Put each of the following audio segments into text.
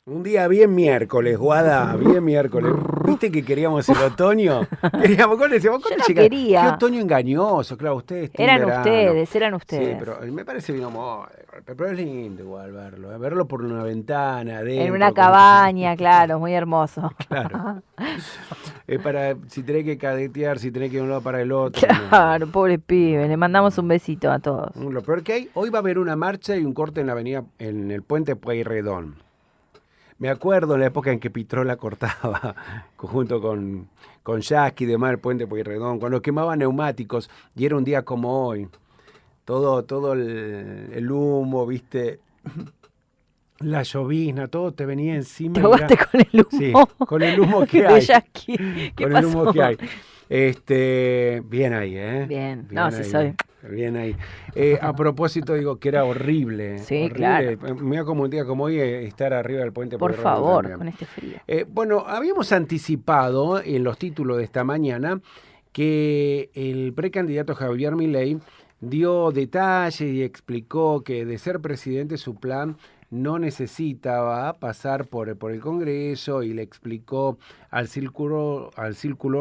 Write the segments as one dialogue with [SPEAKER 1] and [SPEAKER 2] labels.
[SPEAKER 1] Un día bien miércoles, Guada, bien miércoles. ¿Viste que queríamos el otoño? Queríamos, ¿cuál decíamos?
[SPEAKER 2] Yo
[SPEAKER 1] ¿Cuándo
[SPEAKER 2] no
[SPEAKER 1] llega? Qué
[SPEAKER 2] quería.
[SPEAKER 1] otoño engañoso, claro, ustedes team
[SPEAKER 2] Eran
[SPEAKER 1] verano.
[SPEAKER 2] ustedes, eran
[SPEAKER 1] Sí,
[SPEAKER 2] ustedes.
[SPEAKER 1] pero me parece bien amor, pero es lindo igual verlo, verlo por una ventana,
[SPEAKER 2] En una
[SPEAKER 1] adentro, con
[SPEAKER 2] cabaña, claro, muy hermoso.
[SPEAKER 1] claro. Es para, si tenés que cadetear, si tenés que ir de un lado para el otro, no.
[SPEAKER 2] Claro, pobre pibe. Le mandamos un besito a todos.
[SPEAKER 1] Lo peor que hay, hoy va a haber una marcha y un corte en la avenida, en el puente Pueyrredón. Me acuerdo en la época en que Pitrola cortaba, junto con Yasky y demás, el puente Pueyrredón, cuando quemaban neumáticos, y era un día como hoy. Todo el humo, viste, la llovizna, todo te venía
[SPEAKER 2] ¿Te
[SPEAKER 1] encima y era,
[SPEAKER 2] ahogaste con el
[SPEAKER 1] sí,
[SPEAKER 2] humo
[SPEAKER 1] con el humo que
[SPEAKER 2] de
[SPEAKER 1] hay,
[SPEAKER 2] Jackie? ¿Qué
[SPEAKER 1] con el humo que
[SPEAKER 2] pasó?
[SPEAKER 1] hay. Bien ahí, ¿eh?
[SPEAKER 2] Bien, no,
[SPEAKER 1] Bien
[SPEAKER 2] sí
[SPEAKER 1] ahí,
[SPEAKER 2] soy.
[SPEAKER 1] bien ahí. A propósito, digo que era horrible,
[SPEAKER 2] Sí, claro.
[SPEAKER 1] horrible. Mira como un día como hoy estar arriba del puente
[SPEAKER 2] Por
[SPEAKER 1] Pueyrredón
[SPEAKER 2] favor,
[SPEAKER 1] también.
[SPEAKER 2] con este frío.
[SPEAKER 1] Bueno, habíamos anticipado en los títulos de esta mañana que el precandidato Javier Milei dio detalles y explicó que de ser presidente su plan no necesitaba pasar por el Congreso y le explicó al círculo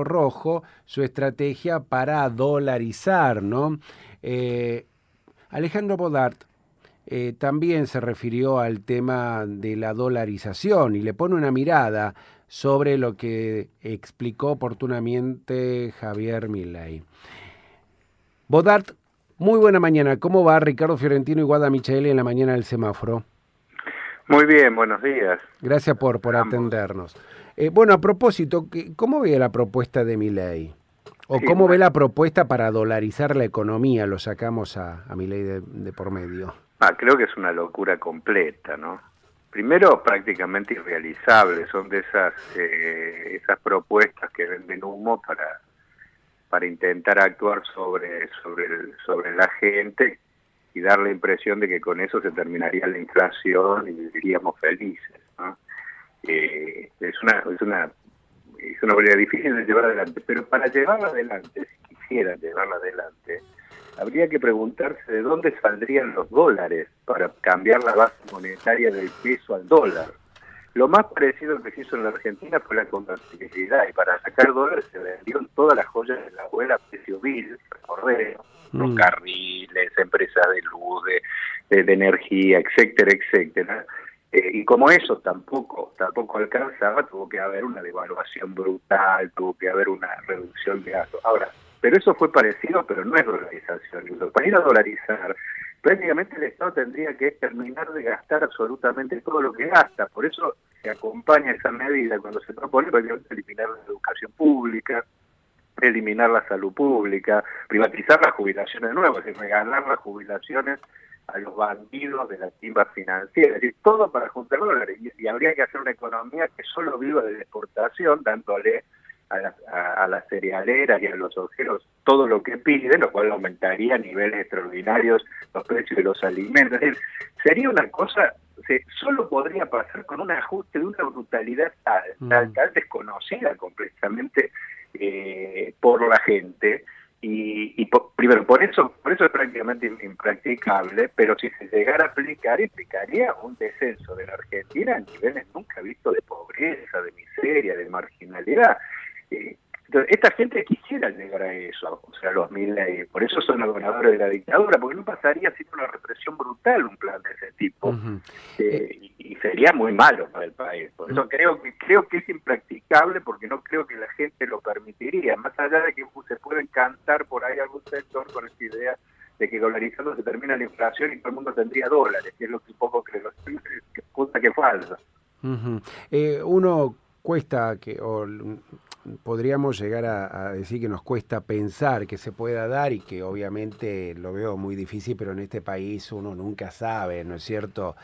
[SPEAKER 1] rojo su estrategia para dolarizar, ¿no? Eh, Alejandro Bodart también se refirió al tema de la dolarización y le pone una mirada sobre lo que explicó oportunamente Javier Milei. Bodart, muy buena mañana. ¿Cómo va Ricardo Fiorentino y Guada Michaeli en la mañana del semáforo?
[SPEAKER 3] Muy bien, buenos días.
[SPEAKER 1] Gracias por
[SPEAKER 3] Ambos.
[SPEAKER 1] atendernos. Bueno, a propósito, ¿cómo ve la propuesta de Milei? ¿O
[SPEAKER 3] Sí,
[SPEAKER 1] cómo ve la propuesta para dolarizar la economía? Lo sacamos a Milei de por medio.
[SPEAKER 3] creo que es una locura completa, ¿no? Primero, prácticamente irrealizable, son de esas propuestas que venden humo para intentar actuar sobre la gente y dar la impresión de que con eso se terminaría la inflación y viviríamos felices, ¿no? Es una pelea difícil de llevar adelante, pero para llevarla adelante, si quisieran llevarla adelante, habría que preguntarse de dónde saldrían los dólares para cambiar la base monetaria del peso al dólar. Lo más parecido que se hizo en la Argentina fue la convertibilidad, y para sacar dólares se vendieron todas las joyas de la abuela a precio vil, recordemos, ferrocarriles, empresas de luz, de energía, etcétera, etcétera. Y como eso tampoco alcanzaba, tuvo que haber una devaluación brutal, tuvo que haber una reducción de gastos. Ahora, pero eso fue parecido, pero no es dolarización. Para ir a dolarizar, prácticamente el Estado tendría que terminar de gastar absolutamente todo lo que gasta. Por eso se acompaña esa medida cuando se propone prácticamente eliminar la educación pública, eliminar la salud pública, privatizar las jubilaciones de nuevo, es decir, regalar las jubilaciones a los bandidos de la timba financiera, es decir, todo para juntar dólares, y habría que hacer una economía que solo viva de la exportación, dándole a las cerealeras y a los ojeros todo lo que piden, lo cual aumentaría a niveles extraordinarios los precios de los alimentos. Es decir, sería una cosa, solo podría pasar con un ajuste de una brutalidad tal desconocida completamente por la gente. Primero, por eso es prácticamente impracticable, pero si se llegara a aplicar, implicaría un descenso de la Argentina a niveles nunca vistos de pobreza, de miseria, de marginalidad. Entonces, esta gente quisiera llegar a eso, o sea, los Milei, por eso son los ganadores de la dictadura, porque no pasaría sin una represión brutal un plan de ese tipo, y sería muy malo para el país. Por eso creo que es impracticable, porque no creo que la gente lo permitiría, más allá de que se pueda encantar por ahí algún sector con esta idea de que dolarizando se termina la inflación y todo el mundo tendría dólares, que es lo que un poco creo que falsa.
[SPEAKER 1] Uno cuesta podríamos llegar a decir que nos cuesta pensar que se pueda dar y que obviamente lo veo muy difícil, pero en este país uno nunca sabe, ¿no es cierto?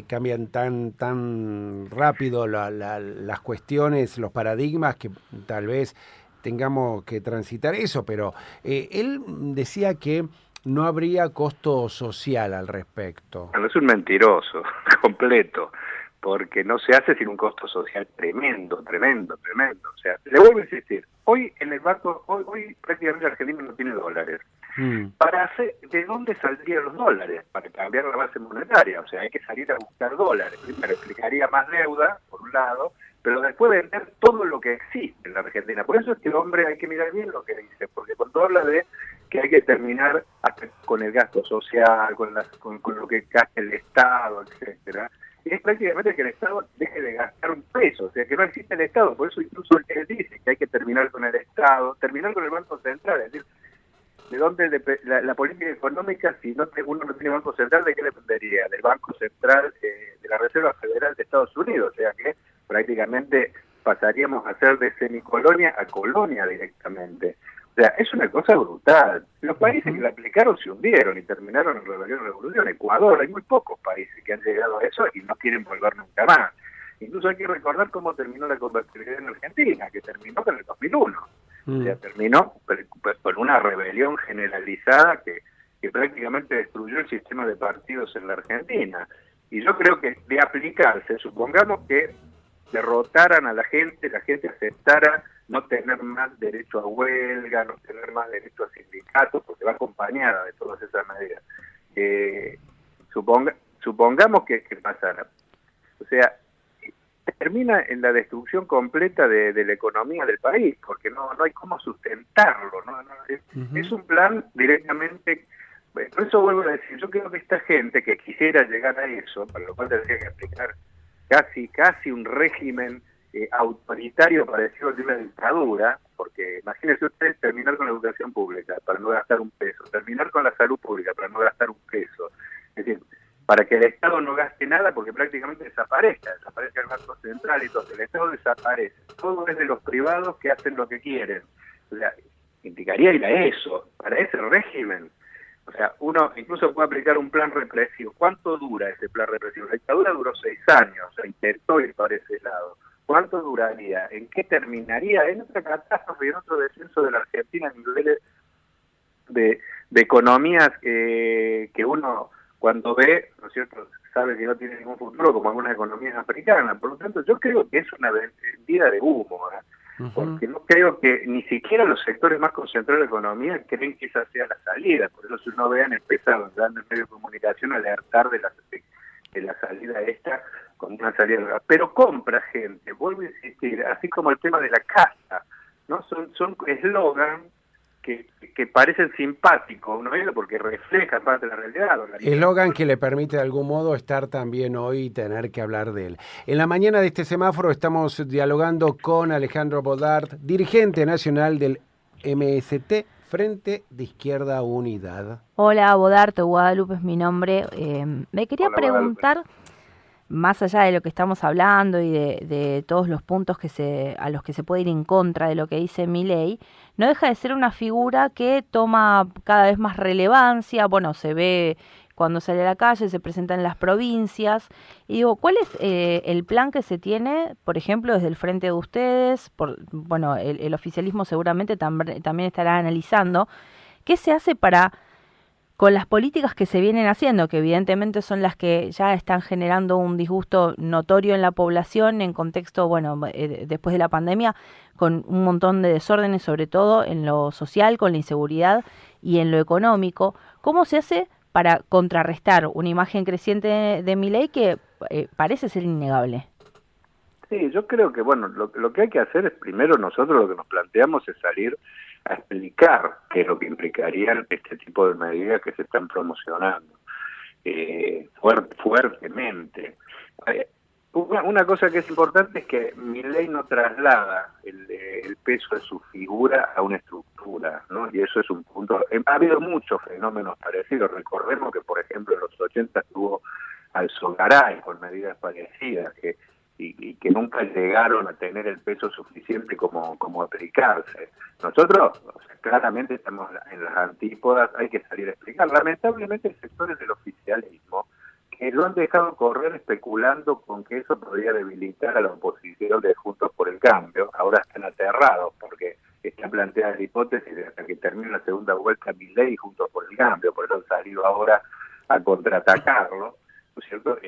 [SPEAKER 1] Cambian tan rápido las cuestiones, los paradigmas, que tal vez tengamos que transitar eso, pero él decía que no habría costo social al respecto.
[SPEAKER 3] Bueno, es un mentiroso completo, porque no se hace sin un costo social tremendo. O sea, le vuelvo a insistir, hoy en el banco, hoy prácticamente la Argentina no tiene dólares. ¿De dónde saldrían los dólares? Para cambiar la base monetaria. O sea, hay que salir a buscar dólares. Primero implicaría más deuda, por un lado, pero después vender todo lo que existe en la Argentina. Por eso es que el hombre hay que mirar bien lo que dice, porque cuando habla de que hay que terminar hasta con el gasto social, con lo que gasta el Estado, etcétera, es prácticamente que el Estado deje de gastar un peso, o sea, que no existe el Estado. Por eso incluso él dice que hay que terminar con el Estado, terminar con el Banco Central, es decir, ¿de dónde la política económica, si uno no tiene Banco Central, de qué dependería? Del Banco Central de la Reserva Federal de Estados Unidos, o sea que prácticamente pasaríamos a ser de semicolonia a colonia directamente. O sea, es una cosa brutal. Los países que la aplicaron se hundieron y terminaron en rebelión y revolución. Ecuador, hay muy pocos países que han llegado a eso y no quieren volver nunca más. Incluso hay que recordar cómo terminó la convertibilidad en Argentina, que terminó en el 2001. O sea, terminó con una rebelión generalizada que prácticamente destruyó el sistema de partidos en la Argentina. Y yo creo que de aplicarse, supongamos que derrotaran a la gente aceptara no tener más derecho a huelga, no tener más derecho a sindicatos, porque va acompañada de todas esas medidas. Supongamos que pasara. O sea, termina en la destrucción completa de la economía del país, porque no hay cómo sustentarlo. Es un plan directamente. Por eso vuelvo a decir, yo creo que esta gente que quisiera llegar a eso, para lo cual tendría que aplicar casi un régimen autoritario parecido al de una dictadura, porque imagínense ustedes terminar con la educación pública para no gastar un peso, terminar con la salud pública para no gastar un peso, es decir, para que el Estado no gaste nada porque prácticamente desaparezca el Banco Central y todo, el Estado desaparece, todo es de los privados que hacen lo que quieren, o sea, implicaría ir a eso, para ese régimen. O sea, uno incluso puede aplicar un plan represivo. ¿Cuánto dura ese plan represivo? La dictadura duró 6 años, o sea, intentó ir por ese lado. ¿Cuánto duraría? ¿En qué terminaría? En otra catástrofe y en otro descenso de la Argentina a niveles de economías que uno cuando ve, ¿no es cierto?, sabe que no tiene ningún futuro, como algunas economías africanas. Por lo tanto, yo creo que es una vendida de humo, ¿eh? Porque no creo que ni siquiera los sectores más concentrados de la economía creen que esa sea la salida. Por eso si uno ve han empezado en grandes medios de comunicación a alertar de la salida esta con una salida. Pero compra gente, vuelvo a insistir, así como el tema de la casa, ¿no? Son eslogan que parecen simpáticos, ¿no? Porque reflejan parte de la realidad.
[SPEAKER 1] Eslogan que le permite de algún modo estar también hoy y tener que hablar de él. En la mañana de este semáforo estamos dialogando con Alejandro Bodart, dirigente nacional del MST, Frente de Izquierda Unidad.
[SPEAKER 2] Hola, Bodart, Guadalupe es mi nombre. Me quería preguntar, Guadalupe, más allá de lo que estamos hablando y de todos los puntos a los que se puede ir en contra de lo que dice Milei, no deja de ser una figura que toma cada vez más relevancia. Bueno, se ve cuando sale a la calle, se presenta en las provincias. Y digo, ¿cuál es el plan que se tiene, por ejemplo, desde el frente de ustedes? Bueno, el oficialismo seguramente también estará analizando. ¿Qué se hace con las políticas que se vienen haciendo, que evidentemente son las que ya están generando un disgusto notorio en la población en contexto, bueno, después de la pandemia, con un montón de desórdenes, sobre todo en lo social, con la inseguridad y en lo económico? ¿Cómo se hace para contrarrestar una imagen creciente de Milei que parece ser innegable?
[SPEAKER 3] Sí, yo creo que, bueno, lo que hay que hacer es, primero nosotros lo que nos planteamos es salir a explicar qué es lo que implicarían este tipo de medidas que se están promocionando fuertemente. Una cosa que es importante es que Milei no traslada el peso de su figura a una estructura, ¿no? Y eso es un punto. Ha habido muchos fenómenos parecidos. Recordemos que, por ejemplo, en los 80 tuvo al Sogaray con medidas parecidas y que nunca llegaron a tener el peso suficiente como aplicarse. Nosotros, claramente estamos en las antípodas, hay que salir a explicar. Lamentablemente hay sectores del oficialismo que lo han dejado correr especulando con que eso podría debilitar a la oposición de Juntos por el Cambio. Ahora están aterrados porque está planteada la hipótesis de hasta que termine la segunda vuelta Milei y Juntos por el Cambio, por eso han salido ahora a contraatacarlo. ¿No es cierto?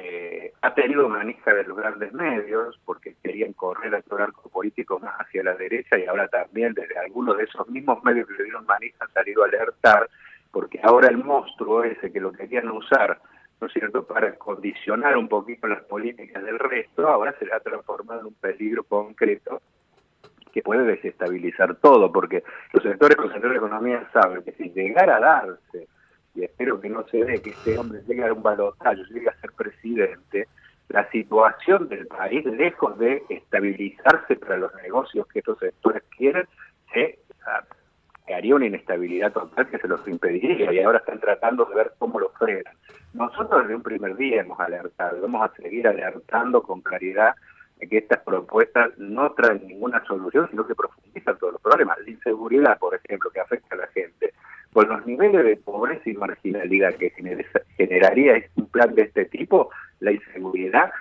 [SPEAKER 3] Ha tenido manija de los grandes medios porque querían correr a todo el arco político más hacia la derecha y ahora también desde algunos de esos mismos medios que le dieron manija han salido a alertar porque ahora el monstruo ese que lo querían usar, ¿no es cierto?, para condicionar un poquito las políticas del resto, ahora se ha transformado en un peligro concreto que puede desestabilizar todo, porque los sectores concentrados de economía saben que si llegara a darse, y espero que no se dé, que este hombre llegue a un balotaje, llegue a ser presidente, la situación del país, lejos de estabilizarse para los negocios que estos sectores quieren, haría una inestabilidad total que se los impediría, y ahora están tratando de ver cómo lo frenan. Nosotros desde un primer día hemos alertado, vamos a seguir alertando con claridad de que estas propuestas no traen ninguna solución, sino que profundizan todos los problemas. La inseguridad, por ejemplo, que afecta a la gente, con los niveles de pobreza y marginalidad que generaría un plan de este tipo, la inseguridad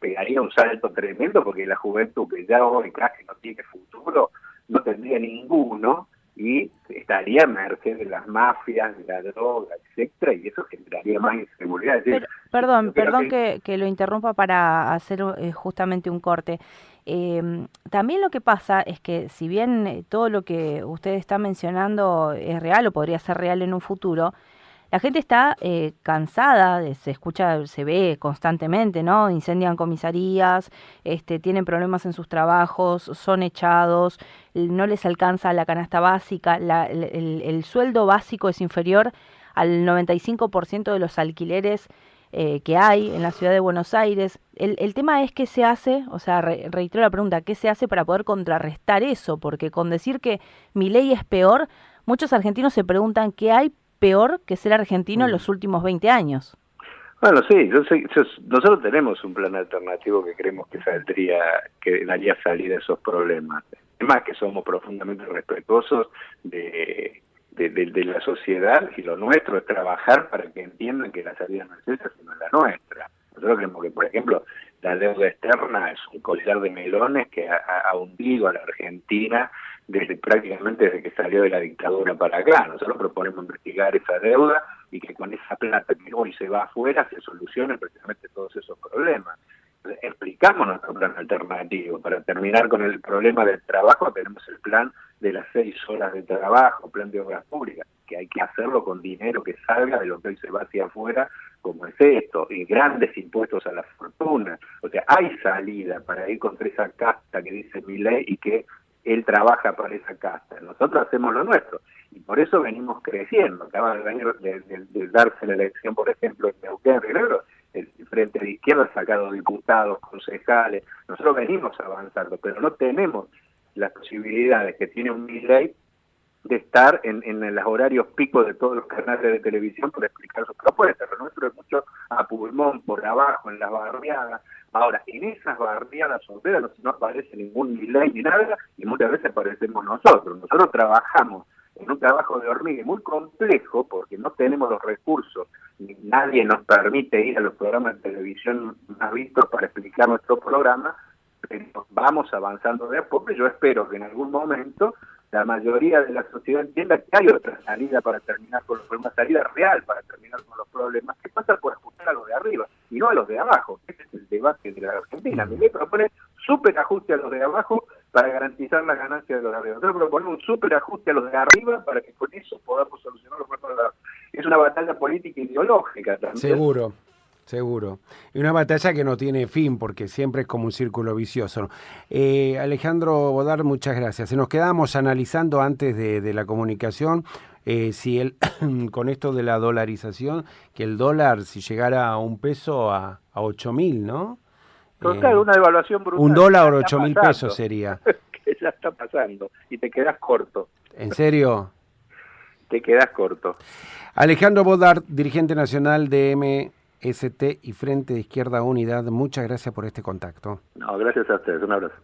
[SPEAKER 3] pegaría un salto tremendo, porque la juventud que ya hoy casi no tiene futuro, no tendría ninguno, y estaría a merced de las mafias, de la droga, etcétera, y eso generaría más inseguridad. Es decir,
[SPEAKER 2] perdón que lo interrumpa para hacer justamente un corte. También lo que pasa es que si bien todo lo que usted está mencionando es real o podría ser real en un futuro, la gente está cansada, se ve constantemente, ¿no? Incendian comisarías, tienen problemas en sus trabajos, son echados, no les alcanza la canasta básica, el sueldo básico es inferior al 95% de los alquileres que hay en la ciudad de Buenos Aires. El tema es qué se hace, o sea, reitero la pregunta, ¿qué se hace para poder contrarrestar eso? Porque con decir que Milei es peor, muchos argentinos se preguntan qué hay peor que ser argentino en los últimos 20 años.
[SPEAKER 3] Bueno, sí, nosotros tenemos un plan alternativo que creemos que daría salida a esos problemas. Es más, que somos profundamente respetuosos de la sociedad, y lo nuestro es trabajar para que entiendan que la salida no es esa, sino la nuestra. Nosotros creemos que, por ejemplo, la deuda externa es un collar de melones que ha hundido a la Argentina prácticamente desde que salió de la dictadura para acá. Nosotros proponemos investigar esa deuda y que con esa plata que hoy se va afuera se solucionen precisamente todos esos problemas. Entonces, explicamos nuestro plan alternativo. Para terminar con el problema del trabajo, tenemos el plan de las 6 horas de trabajo, plan de obras públicas, que hay que hacerlo con dinero que salga de lo que hoy se va hacia afuera, como es esto, y grandes impuestos a la fortuna. O sea, hay salida para ir contra esa casta que dice Milei y que él trabaja para esa casta. Nosotros hacemos lo nuestro, y por eso venimos creciendo. Acaba de darse la elección, por ejemplo, en Neuquén, claro, el Frente de Izquierda ha sacado diputados, concejales. Nosotros venimos avanzando, pero no tenemos las posibilidades que tiene un Milei de estar en los horarios picos de todos los canales de televisión para explicar sus propuestas. Lo nuestro es mucho a pulmón, por abajo, en las barriadas. Ahora, en esas barriadas obreras no aparece ningún Milei ni nada, y muchas veces aparecemos nosotros. Nosotros trabajamos en un trabajo de hormiga muy complejo, porque no tenemos los recursos, ni nadie nos permite ir a los programas de televisión más vistos para explicar nuestro programa, pero vamos avanzando de a poco. Yo espero que en algún momento la mayoría de la sociedad entienda que hay otra salida para terminar con los problemas, salida real para terminar con los problemas, que pasa por ajustar a los de arriba y no a los de abajo. Ese es el debate de la Argentina. Milei propone súper ajuste a los de abajo para garantizar la ganancia de los de arriba. Nosotros proponemos un súper ajuste a los de arriba para que con eso podamos solucionar los problemas de abajo. Es una batalla política ideológica también.
[SPEAKER 1] Seguro. Y una batalla que no tiene fin, porque siempre es como un círculo vicioso. Alejandro Bodart, muchas gracias. Nos quedamos analizando antes de la comunicación si con esto de la dolarización, que el dólar, si llegara a $1 a 8.000, ¿no?
[SPEAKER 3] Total, una devaluación brutal.
[SPEAKER 1] $1 o 8.000 pesos sería.
[SPEAKER 3] Que ya está pasando, y te quedas corto.
[SPEAKER 1] ¿En serio?
[SPEAKER 3] Te quedas corto.
[SPEAKER 1] Alejandro Bodart, dirigente nacional de MST y Frente de Izquierda Unidad, muchas gracias por este contacto.
[SPEAKER 3] No, gracias a ustedes, un abrazo.